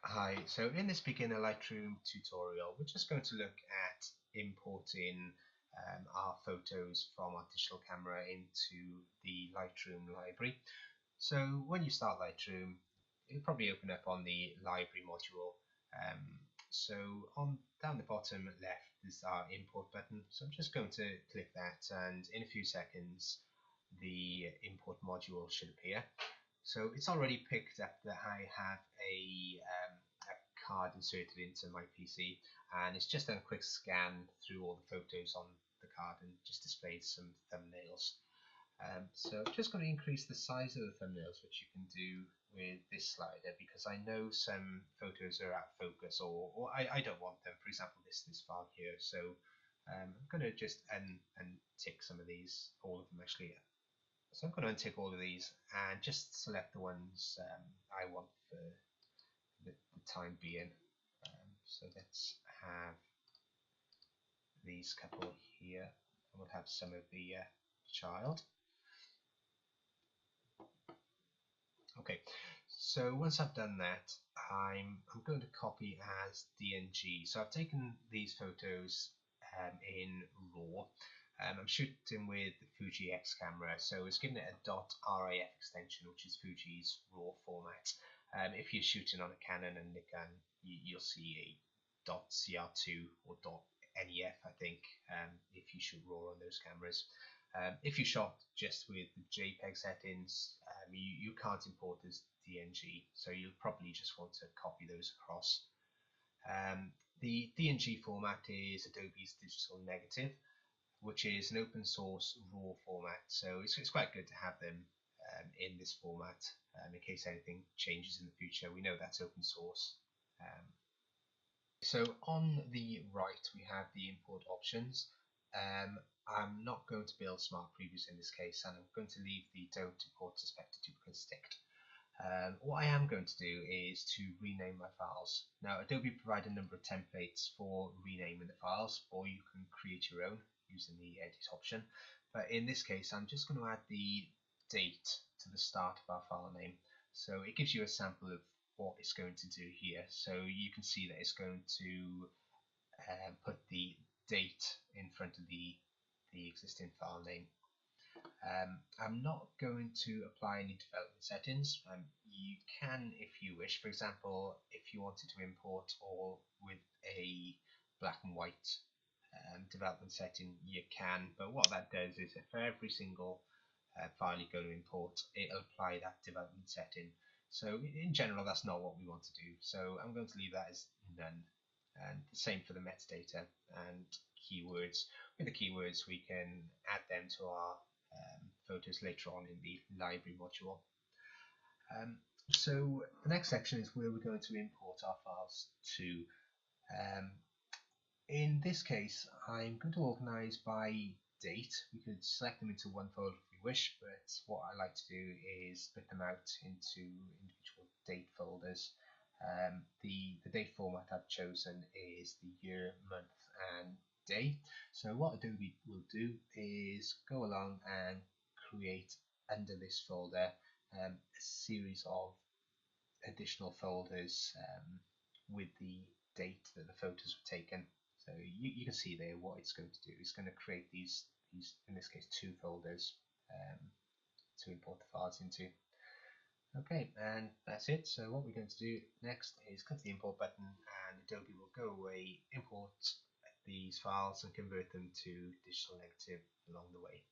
Hi, so in this beginner Lightroom tutorial, we're just going to look at importing our photos from our digital camera into the Lightroom library. So when you start Lightroom, it'll probably open up on the library module. Um, so on down the bottom left is our import button. So I'm just going to click that, and in a few seconds, the import module should appear. So it's already picked up that I have a card inserted into my PC, and it's just done a quick scan through all the photos on the card and just displayed some thumbnails. So I'm just going to increase the size of the thumbnails, which you can do with this slider, because I know some photos are out of focus, or I don't want them. For example, this file here. So I'm going to just untick some of these, all of them actually. So I'm going to untick all of these and just select the ones I want for the time being. So let's have these couple here, and we'll have some of the child. Okay, so once I've done that, I'm going to copy as DNG. So I've taken these photos in RAW. I'm shooting with the Fuji X camera, so it's given it a .raf extension, which is Fuji's RAW format. If you're shooting on a Canon and Nikon, you'll see a .cr2 or .nef, I think, if you shoot RAW on those cameras. If you shot just with the JPEG settings, you can't import as DNG, so you'll probably just want to copy those across. The DNG format is Adobe's digital negative, which is an open source RAW format, so it's quite good to have them in this format in case anything changes in the future. We know that's open source. So on the right we have the import options. I'm not going to build smart previews in this case, and I'm going to leave the don't import suspected duplicates ticked. What I am going to do is to rename my files. Now Adobe provide a number of templates for renaming the files, or you can create your own using the edit option. But in this case I'm just going to add the date to the start of our file name. So it gives you a sample of what it's going to do here. So you can see that it's going to put the date in front of the existing file name. I'm not going to apply any development settings. You can if you wish. For example, if you wanted to import all with a black and white development setting, you can, but what that does is if for every single file you're going to import, it'll apply that development setting. So in general that's not what we want to do, so I'm going to leave that as none. And the same for the metadata and keywords. With the keywords we can add them to our photos later on in the library module. So the next section is where we're going to import our files to. In this case I'm going to organise by date. We could select them into one folder if we wish, but what I like to do is split them out into individual date folders. The date format I've chosen is the year, month and day. So what Adobe will do is go along and create under this folder a series of additional folders with the date that the photos were taken. So you can see there what it's going to do. It's going to create these in this case 2 folders to import the files into. Okay, and that's it. So what we're going to do next is click the import button, and Adobe will go away, import these files and convert them to digital negative along the way.